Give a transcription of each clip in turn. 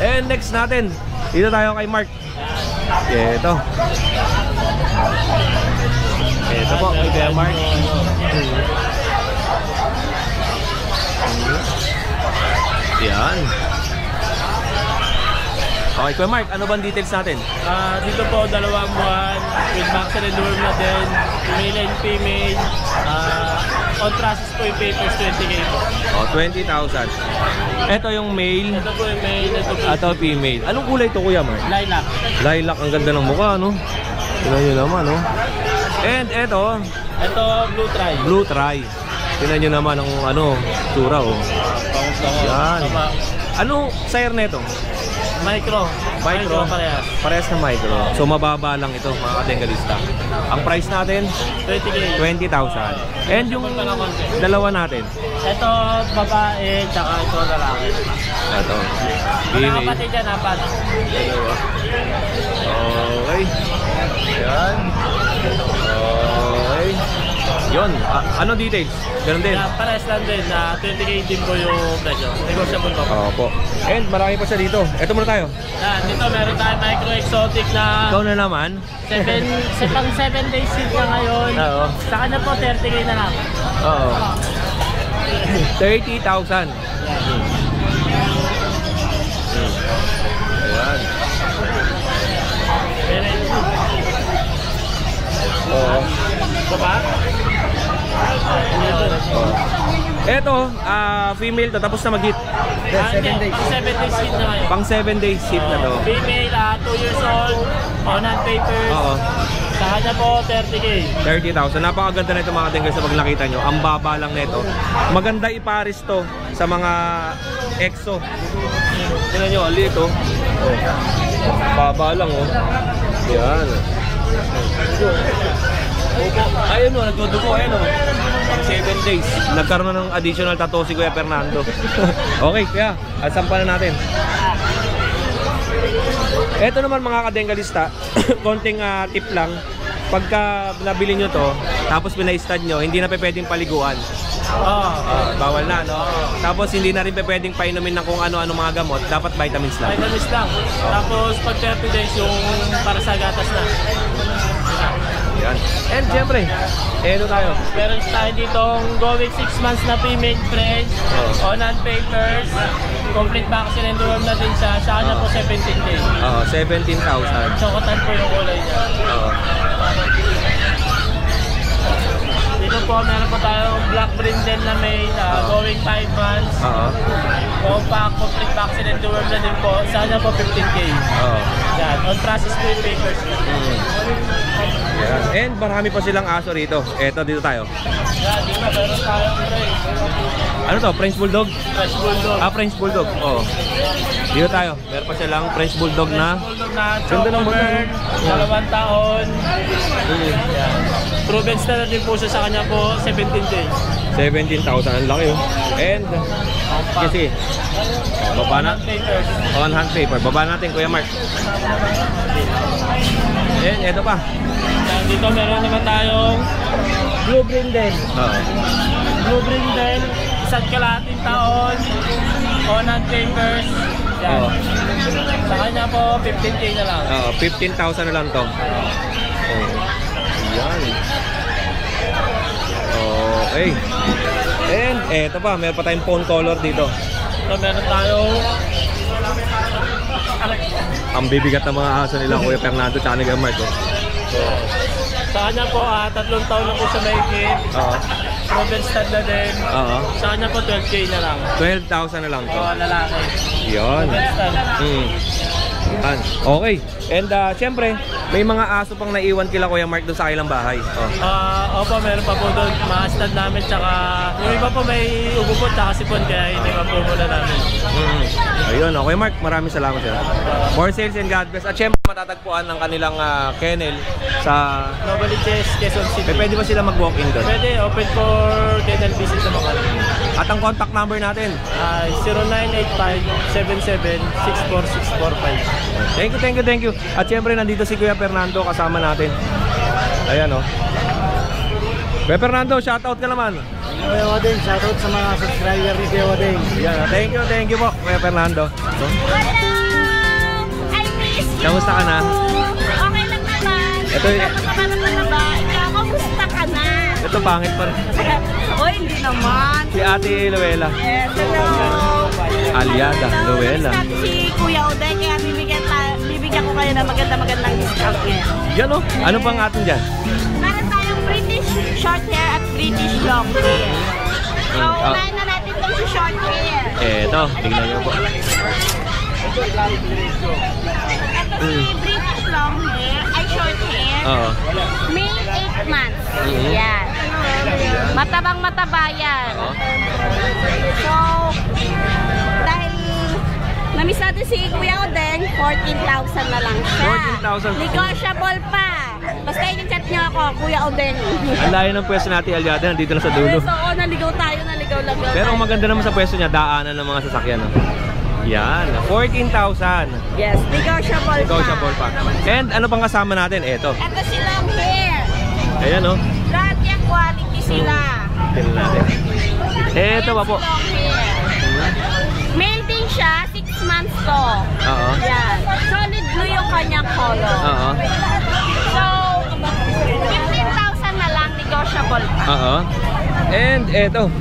And next natin, dito tayo kay Mark. Ito. Ito po, kay Kuya Mark. Yan. Okay, Kuya Mark, ano bang details natin? Dito po, 2 buwan, with vaccine and dorm na din, male and female, on process po yung papers, 20K po. 20,000. Ito yung male. Ito po yung male, ito po Ito female. Anong kulay ito, Kuya Mark? lilac. Lilac, ang ganda ng mukha, no? Tignan nyo naman, no? And ito, Ito, blue tri. blue tri. Tignan nyo naman ang ano, tsura, oh. Yan. Ano sire na ito? Micro. Micro. Parehas. Parehas na micro. So mababa lang ito, mga kadengalista. Ang price natin, 20K. 20,000. And yung dalawa natin? Ito, babae, tsaka ito, lalaki. Ito. Nakapatid dyan, apat. Okay. Ayan. Okay. Yun. Ano details? Ganun din. Parehas lang din, 20K din po yung presyo. Negotiable po. Opo. And marami pa siya dito. Ito muna tayo. Dito meron tayo micro exotic na Ikaw na naman. 7 days seat na ngayon. Oo. Sa kanya po 30K na lang. Oo. 30,000. Ayan. Oo. Ito ba? Eto, female to, tapos na mag-hit. 7 days. 7 days seat na ngayon. Pang 7 days hit na to. Female, 2 years old, on hand papers. Oo. Sa kanya po 30K. 30,000. Napakaganda na ito mga kadengal sa pag nakita nyo. Ang baba lang nito. Maganda iparis to sa mga EXO. Tingnan nyo, ali ito. Oh. Baba lang, oh. Yan. Ayun o, nagdudugo. Ayun o. 7 days. Nagkaroon na ng additional tattoo si Kuya Fernando. Okay, kaya asampalan natin. Ito naman mga kadengalista, konting tip lang. Pagka nabili nyo to, tapos pina-stud nyo, hindi na pwedeng paliguan. Bawal na, no? Tapos hindi na rin pwedeng painumin ng kung ano-ano mga gamot. Dapat vitamins lang. Vitamins lang. Tapos pag 30 days yung para sa gatas na. Yan. And syempre, ano tayo? Meron tayo ditong going 6 months na female French, on hand papers, complete vaccine and dorm na din siya. Sa kanya po 17K. 17,000. Chocotan po yung kulay niya. Dito po, meron po tayong black brindle na may going 5 months. Compact, complete vaccine and dorm na din po. Sa kanya po 15K. Yan, on process po yung papers. Yan. And marami pa silang aso rito. Eto, dito tayo. Yan, dito meron tayong French. Ano to? French Bulldog? French Bulldog. French Bulldog. Oo. Dito tayo. Meron pa silang French Bulldog na Bulldog na chocolate, 2 taon. Yan. Proven na din po siya sa kanya po, 17K. 17,000. Ang laki yun. And, kasi, baba na. On hand paper. Baba natin, Kuya Mark. And, eto pa. Dito meron naman tayong blue brindle. Blue brindle, 1 taon, on hand papers. Yan. Sa kanya po, 15K na lang. 15,000 na lang to. Yan. Okay. And, eto pa. Meron pa tayong phone color dito. Ito meron tayong Ang bibigat ng mga aso nila, Kuya Fernando tsaka ni Kuya Mark. sa kanya po, 3 taon na po sa mahigit. Proven stud na din. Sa kanya po, 12K na lang. 12,000 na lang to. Lalaki. Yun. Proven stud. Okay. And syempre, may mga aso pang naiwan kila Kuya Mark doon sa kailang bahay. Opo, meron pa po doon. Mga stud namin, tsaka yung iba po may ubo po, tsaka sipon, kaya hindi pa po muna namin. Ayun, okay Mark, maraming salamat sir. More sales and God bless. At syempre, matatagpuan ng kanilang kennel sa Novaliches, Quezon City. Pwede ba sila mag-walk-in doon? Pwede, open for kennel visit naman kami. At ang contact number natin? 0985-7764645. Thank you. At syempre, nandito si Kuya Fernando kasama natin. Ayan o. Kuya Fernando, shoutout ka naman. Kuya Wading, shoutout sa mga subscriber ni Kuya Wading. Thank you po Kuya Fernando. Kamusta ka na? Okay lang naman. Ito Ikaw, kamusta ka na? Ito pangit pa rin. Oy, hindi naman. Si Ate Luella. Yes, hello. Aliada, Luella. Natin si Kuya Oday, kaya bibigyan ko kayo ng magandang discount ngayon. Yan o. Ano pang atin dyan? Meron tayong British short hair at British long hair. So, unahin na natin itong si short hair. Eto, tignan nyo po. Ito si British long hair, ay short hair. Oo. May 8 months. Yan. Matabang-mataba yan. So, dahil namiss natin si Kuya Odeng, 14,000 na lang siya. 14,000. Negotiable pa. Basta i-chat niyo ako, Kuya Odeng. Ang layo ng pwesto natin, Aliada. Nandito na sa dulo. So, naligaw tayo, naligaw lang. Pero ang maganda naman sa pwesto niya, daanan ng mga sasakyan. No? Yan, 14,000. Yes, negotiable pa. Negotiable pa. And ano pang kasama natin? Eto. Ito si long hair. Ayan o. Lahat yung quality sila. Tignan natin. Eto pa po. Ayan si long hair. Male din siya, 6 months to. Oo. Yan. Solid blue yung kanyang color. Oo. So, 15,000 na lang, negotiable pa. Oo. And eto.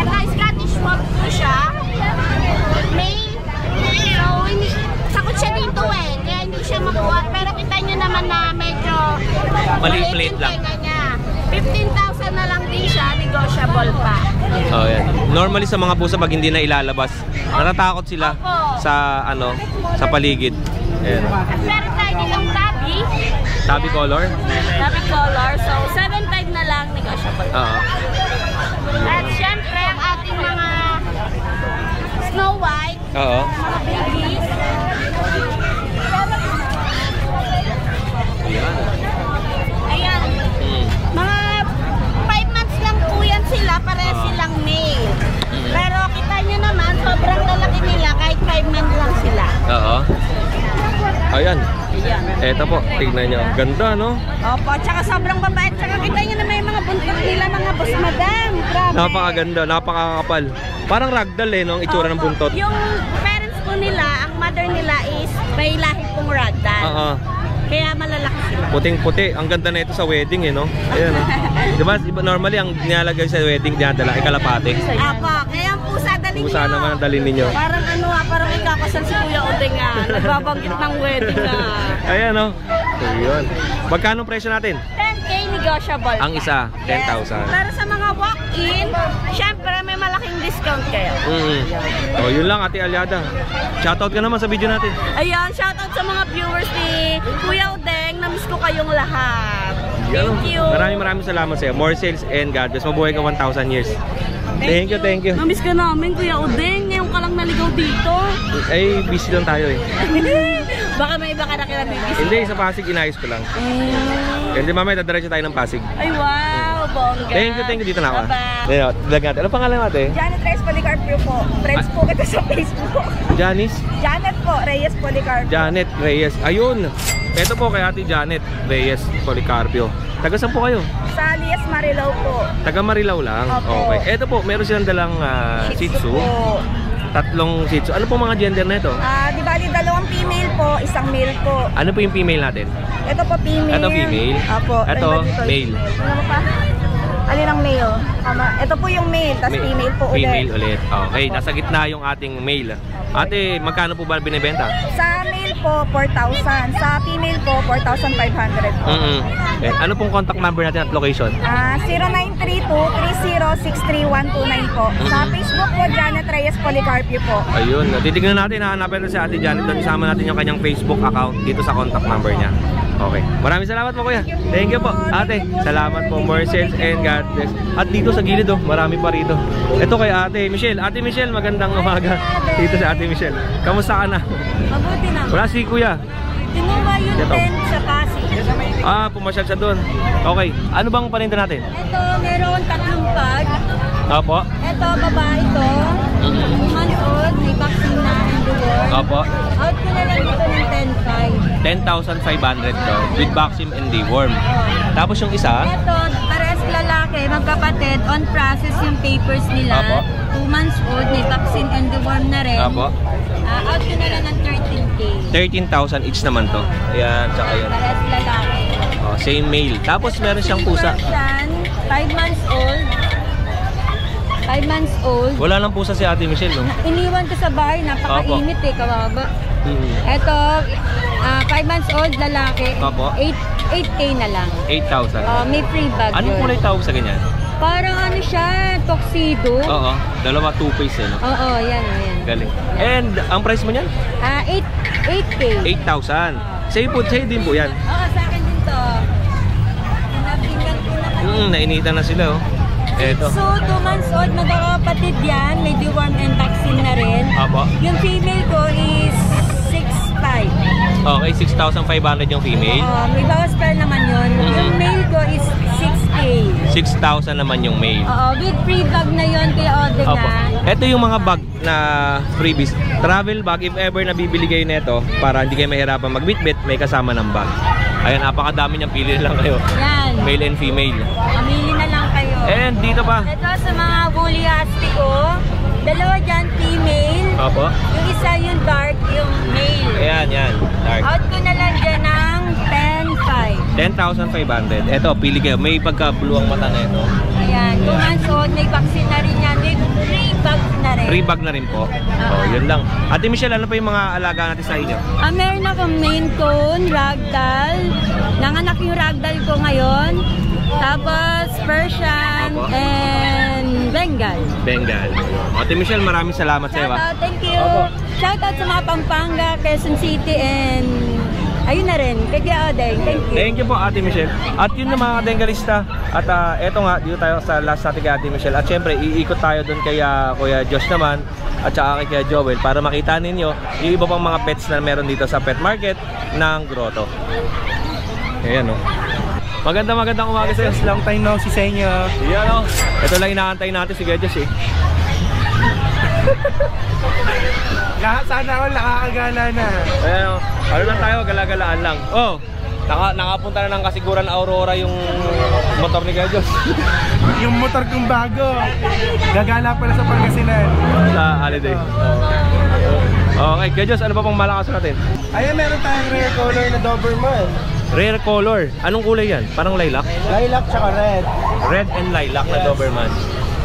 Ito, Scottish Fold po siya. Male. So, sakot siya dito eh. Kaya hindi siya makuha. Pero kita nyo naman na medyo Maliit plate yung lang. tenga niya. 15,000 na lang din siya, negotiable pa. Oh, yan. Normally sa mga pusa pag hindi na ilalabas, natatakot sila Opo. sa sa paligid. Ayan. At meron tayo ditong tabby. Tabby color. Tabby color. So, 7.5 na lang, negotiable. Oo. At syempre, ang ating mga Snow White, Oo. mga babies. Ayan. Ayan. Mm. Mga 5 months lang po yan sila, parehas silang male. Pero kita nyo naman, sobrang lalaki nila kahit 5 months lang sila. Oo. Ayan. Ayan. Eto po, tignan nyo. Ganda, no? Opo, tsaka sobrang babait. Tsaka kita nyo na may mga buntot nila, mga boss madam. Grabe. Napakaganda, napakakapal. Parang ragdoll eh, no? Ang itsura ng Opo. buntot. Yung parents po nila, ang mother nila is may lahi pong ragdoll. Oo. Kaya malalaki sila. Puting-puti. Ang ganda na ito sa wedding eh, no? Ayan, no? Diba, normally ang nilalagay sa wedding, dinadala ay kalapate. Apo, kaya ang pusa dalhin nyo. Pusa naman ang dalhin ninyo. Parang parang ikakasal si Kuya Odeng nagbabanggit ng wedding Ayan, no? So, yun. Magkano presyo natin? 10K negotiable. Ang isa, 10,000. Yes. Pero sa mga walk-in, syempre may malaking discount kayo. So, yun lang, Ate Aliada. Shoutout ka naman sa video natin. Ayan, shoutout sa mga viewers ni Kuya Odeng. Namiss ko kayong lahat. Thank you. Maraming salamat sa'yo. More sales and God bless. Mabuhay ka 1,000 years. Thank you. Namiss ka namin, Kuya Odeng. Ngayon ka lang naligaw dito. Ay, busy lang tayo eh. Baka may iba ka na kinabibis. Hindi, sa Pasig, inayos ko lang. Hindi, mamaya dadiretso tayo ng Pasig. Ay, wow, bongga. Thank you. Dito na ako. Bye-bye. Ayan, vlog natin. Ano pangalan natin? Janet Reyes Policarpio po. Friends po kita sa Facebook. Janice? Janet po, Reyes Policarpio. Janet Reyes. Ayun. Ito po kay Ate Janet Reyes Policarpio. Taga saan po kayo? Sa Alias Marilao po. Taga Marilao lang? Opo. Okay. Ito po, meron silang dalang Shih Tzu. Po. Tatlong Shih Tzu. Ano po mga gender na ito? Di bali, 2 female po, 1 male po. Ano po yung female natin? Ito po female. Ito female. Opo. Ito Dito, male. Ano pa? Alin ang male? Ito po yung male, tapos female po ulit. Female ulit. Okay, nasa gitna yung ating male. Ate, magkano po ba binibenta? Sa male po, 4,000. Sa female po, 4,500 po. Okay. Ano pong contact number natin at location? 0932-3063-129 po. Sa Facebook po, Janet Reyes Policarpio po. Ayun, titignan natin, hahanapin natin si Ate Janet doon. Isama natin yung kanyang Facebook account dito sa contact number niya. Okay. Maraming salamat po, Kuya. Thank you po. Ate, salamat po. More sales and God bless. At dito sa gilid, marami pa rito. Ito kay Ate Michelle. Ate Michelle, magandang umaga. Dito sa Ate Michelle. Kamusta ka na? Mabuti na. Wala si Kuya. Tinuwa yung Ito. tent sa Pasig. Pumasyal siya doon. Okay. Ano bang paninda natin? Ito, meron 3 tag. Opo. Ito, babae ito. 2 months old, may vaccine na and the worm. Opo. Out ko na lang ito ng 10,500 to with vaccine and deworm. Tapos yung isa, Ito, parehas lalaki, magkapatid, on process yung papers nila. Apo. 2 months old, may vaccine and the worm na rin. Opo. Out ko na lang ng 13K. 13K. 13,000 each naman to. Ayan, tsaka yan. Parehas lalaki. Oh, same male. Tapos meron siyang pusa. Persian, 5 months old. 5 months old. Wala lang pusa si Ate Michelle, no? Iniwan ko sa bahay, napakainit eh, kawawa. Mm-hmm. Ito, 5 months old, lalaki. Opo. 8K na lang. 8,000. May free bag Anong yun. kulay tawag sa ganyan? Parang ano siya, tuxedo. Oo, dalawa two-face eh, no? Oo, yan. Galing. And ang price mo niyan? 8K. 8,000. Sa'yo din po yan. Oo, sa akin din to. Pinabinggan ko naman. Nainitan na sila, oh. Eto. So, 2 months old, magkakapatid yan. May deworm and vaccine na rin. Apo. Yung female ko is 6'5". Okay, 6,500 yung female. May bawas pa naman yun. Yung male ko is 6K. 6,000 naman yung male. Oo, with free bag na yun kaya order Opo. na. Ito yung mga bag na freebies. Travel bag, if ever nabibili kayo nito, para hindi kayo mahirapan magbitbit, may kasama ng bag. Ayan, napakadami niyang, pili lang kayo. Yan. Male and female. Mamili na lang kayo. And dito pa. Ito sa mga woolly husky ko, dalawa dyan female. Opo. Yung isa yung dark, yung male. Ayan, yan. Dark. Out ko na lang dyan ng 10,500. 10,500. Ito, pili kayo. May pagkabuluang mata na ito. Ayan. 2 months old, may vaccine na rin yan. May free bags na rin. Free bag na rin po. Oh, yun lang. Ate Michelle, ano pa yung mga alaga natin sa inyo? Meron akong Maine Coon, Ragdoll. Nanganak yung Ragdoll ko ngayon. Tapos Persian Opo. and Bengal. Bengal. Ate Michelle, maraming salamat sa iyo. Shoutout, thank you. Opo. Shoutout sa mga Pampanga, Quezon City, and ayun na rin, kay Odeng. Thank you. Thank you po, Ate Michelle. At yun na mga kadengalista. At eto nga, dito tayo sa last natin kay Ate Michelle. At syempre, iikot tayo dun kay Kuya Josh naman. At saka kay Kuya Joel para makita ninyo yung iba pang mga pets na meron dito sa pet market ng Grotto. Ayan, no. Magandang umaga sa iyo. Long time no si sa inyo. Ayan, no. Ito lang inaantay natin si Kuya Josh, eh. Sana ako nakakagala na. Ayan, no. Ano lang tayo, galagalaan lang. Oh, nakapunta na ng Kasiguran Aurora yung motor ni Kuya Josh. Yung motor kong bago. Gagala pala sa Pangasinan. Sa holiday. Okay, Kuya Josh, ano pa pang malakas natin? Ayan, meron tayong rare color na Doberman. Rare color. Anong kulay yan? Parang lilac? Lilac tsaka red. Red and lilac na Doberman.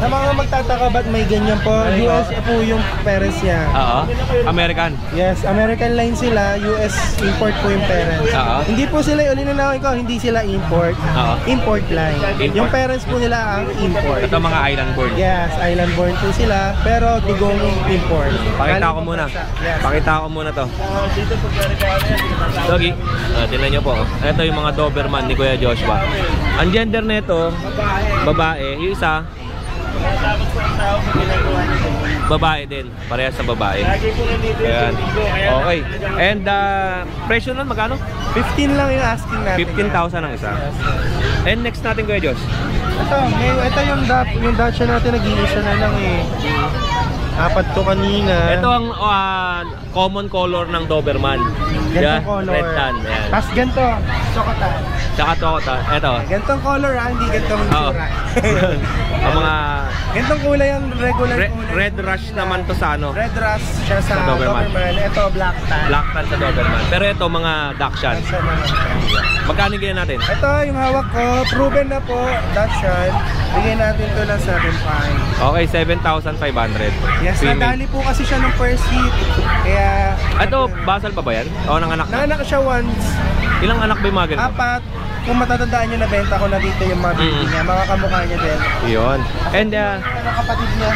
Sa mga magtataka ba't may ganyan po, US po yung parents niya. Oo. American. Yes, American line sila, US import po yung parents. Oo. Hindi po sila, ulinanawin ko, hindi sila import. Oo. Import line. Import. Yung parents po nila ang import. Ito mga island born. Yes, island born po sila, pero dugong import. Pakita ko muna. Yes. Pakita ko muna to. Doggy. Tingnan nyo po. Ito yung mga Doberman ni Kuya Joshua. Ang gender nito, babae. Yung isa, babae din. Parehas sa babae. Ayan. Okay. And presyo nun magkano? 15 lang yung asking natin. 15,000 ang isa. And next natin, Kuya Josh. Ito yung Dutch natin, nag-iisa na lang eh. Apat to kanina. Ito ang common color ng Doberman. Gantong color. Red tan. Ayan. Tapos ganito, chocolate. Tsaka to, ito. Gantong color hindi gantong Oo. tsura. Ang mga Gantong kulay ang regular kulay. red rush naman to sa ano. Red rush siya sa Doberman. Ito black tan. Black tan sa Doberman. Pero ito mga Dachshund. Dachshund naman. Magkano ganyan natin? Ito yung hawak ko, proven na po, Dachshund. Bigyan natin to ng 7.5. Okay, 7,500. Yes, Female. nadali po kasi siya ng first hit. Kaya Ito, basal pa ba yan? O, nanganak na? nanganak siya once, Ilang anak ba yung mga ganito? 4. Kung matatandaan nyo, nabenta ko na dito yung mga baby niya, mga kamukha niya din. Yun. And, Ano kapatid niya?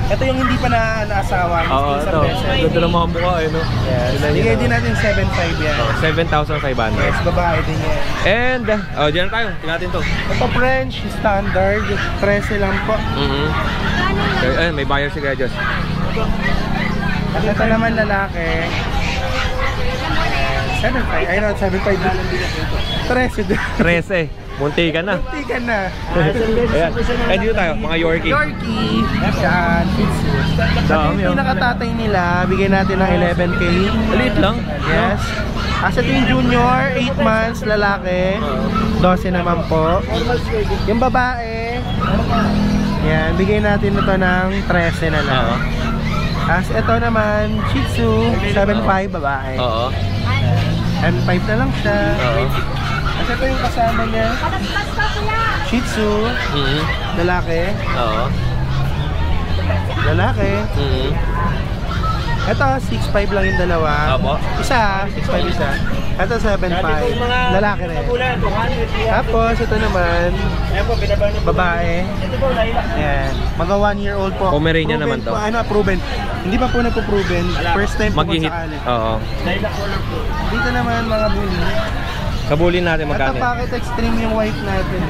Ito yung hindi pa naasawa. oo, ito. Ganda ng mga mukha, eh, no? Yes. Sila yun, Bigay oh. din natin 7.5 yan. 7,500. Yes, babae din yan. And, dyan tayo. Tingnan natin to. Ito French, standard, 13 lang po. Okay, may buyer si Kuya Josh. At ito naman lalaki. 7.5, ay no, 7.5 lang. 13 din. 13. Munti ka na. Munti ka na. Ayan. And dito tayo, mga Yorkie. Yorkie. Yan. Dami, Yung oh. pinakatatay nila, bigyan natin ng 11K. Maliit lang. Yes. As ito yung junior, 8 months, lalaki. 12 naman po. Yung babae, yan, bigay natin ito ng 13 na lang. As ito naman, Shih Tzu, 7'5", babae. Oo. M5 na lang siya. Oo. As ito yung kasama niya, Shih Tzu, lalaki. Oo. Lalaki. Ito, 6'5" lang yung dalawa. Apo. Isa, 6'5" isa. Ito, 7'5", lalaki rin. Tapos, ito naman, babae. Ayan, mga 1 year old po. Pomeranian Proven naman to. po, ano, proven. Hindi pa po nagpo-proven. First time po kung Mag-hit. sakali. Oo. Dito naman, mga bully. Kabulin natin Ito, magkano. Pocket Extreme yung white natin.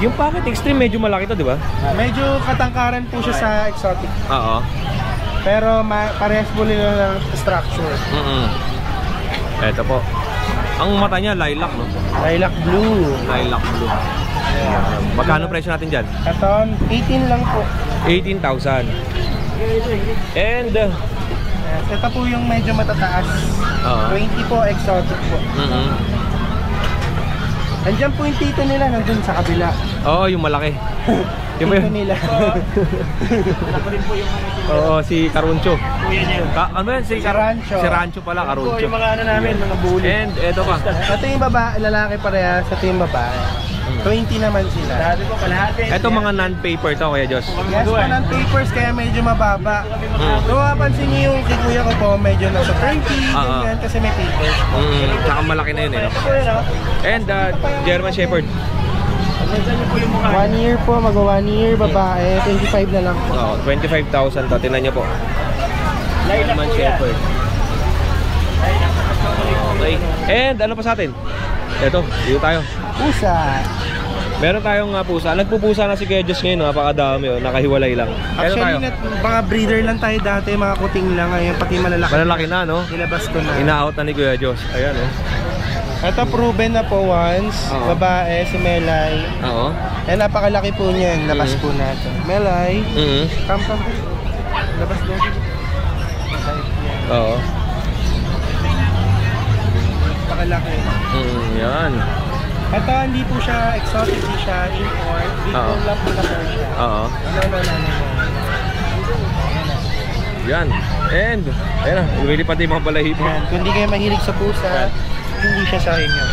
Yung Pocket Extreme medyo malaki to, di ba? Medyo katangkaran po siya sa exotic. Oo. Pero parehas po nila ng structure. Ito po. Ang mata niya, lilac, no? Lilac blue. Lilac blue. Magkano presyo natin dyan? Ito, 18 lang po. 18,000. And, Yes, ito po yung medyo matataas. Oo. 20 po, exotic po. Andiyan po yung tito nila, nandun sa kabila. Oo, yung malaki. Yung Tito nila. Oo, si Caruncho. Ano yan? Si Rancho. Si Rancho pala, Caruncho. Yung mga ano namin, mga bully. And, eto pa. Ito yung babae, lalaki parehas. Ito yung babae. 20 naman sila. Dati ko kalahati. Eto mga non-paper to, Kuya Josh. Yes, pa ng papers kaya medyo mababa. Kung mapansin niyo yung kay kuya ko po, medyo nasa 30, ganyan, kasi may papers. Tsaka malaki na yun, eh, no? And, German Shepherd. 1 year po, mag 1 year, babae, 25 na lang po. Oo, 25,000 to. Tingnan nyo po. German Shepherd. Okay. And, ano pa sa atin? Eto, dito tayo. Pusa. Meron tayong pusa. Nagpupusa na si Kuya Josh ngayon, napakadami, oh. Nakahiwalay lang. Eto tayo. Actually, mga breeder lang tayo dati, mga kuting lang. Ngayon, pati malalaki. Malalaki na, no? Nilabas ko na. Ina-out na ni Kuya Josh. Ayan, oh. Ito, proven na po once. Oo. Babae, si Melay. Oo. Eh, napakalaki po niyan. Labas po natin. Melay. Come. Labas natin. Oo. Napakalaki. Yan. Ito, hindi po siya exotic, hindi siya import. Big Oo. bone lang po na po siya. Oo. No. Yan. And, ayan na. Lumilipad yung mga balahibo. Yan. Kung hindi kayo mahilig sa pusa, hindi siya sa inyo.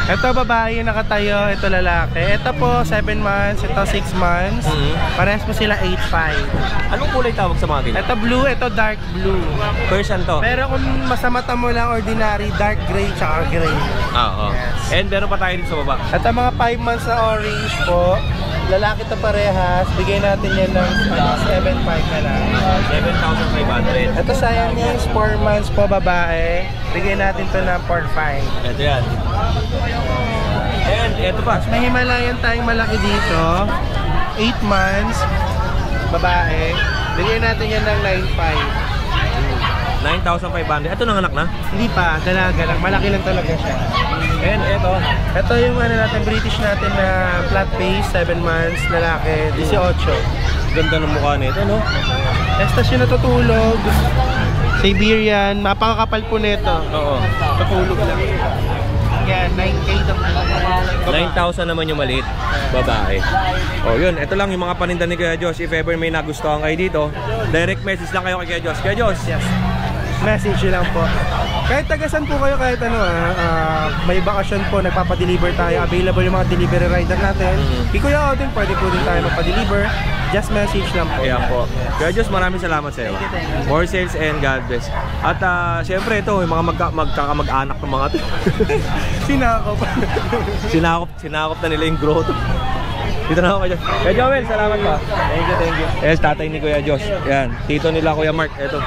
Ito, babae yung nakatayo. Ito, lalaki. Ito po, 7 months. Ito, 6 months. Parehas po sila 8'5". Anong kulay tawag sa mga ganyan? Ito, blue. Ito, dark blue. Persian to. Pero kung masamata mo lang, ordinary, dark gray, tsaka gray. Oo. Yes. And meron pa tayo dito sa baba. Ito, mga 5 months na orange po. Lalaki to parehas. Bigay natin yan ng 7'5" na lang. 7,500. Ito, Siamese, 4 months po, babae. Bigay natin to ng 4'5". Ito yan. And ito pa. May Himalayan tayong malaki dito. 8 months, babae. Bigay natin yan ng 9'5". 9,500. Ito nanganak na. Hindi pa, dalaga lang. Malaki lang talaga siya. And ito. Ito yung ano natin, British natin na flat face, 7 months, lalaki, 18. Ganda ng mukha nito, no? Estas yung natutulog. Siberian, mapakakapal po nito. Oo. Tutulog lang. Yan, 9K daw. 9,000 naman yung maliit. Babae. O yun, ito lang yung mga paninda ni Kuya Josh. If ever may nagustuhan kayo dito, direct message lang kayo kay Kuya Josh. Kuya Josh. Yes. Message lang po. Kahit tagasan po kayo, kahit ano may bakasyon po, nagpapadeliver tayo. Available yung mga delivery rider natin. Kay Kuya Odin, pwede po din tayo magpa-deliver. Just message lang po. Ayan po. Kuya Josh, maraming salamat sa iyo. More sales and God bless. At syempre ito, yung mga magkakamag-anak ng mga ito. Sinakop. Sinakop na nila yung grotto. Dito na ako, Kuya Josh. Kuya Joel, salamat pa. Thank you. Yes, tatay ni Kuya Josh. Yan, tito nila Kuya Mark. Ito.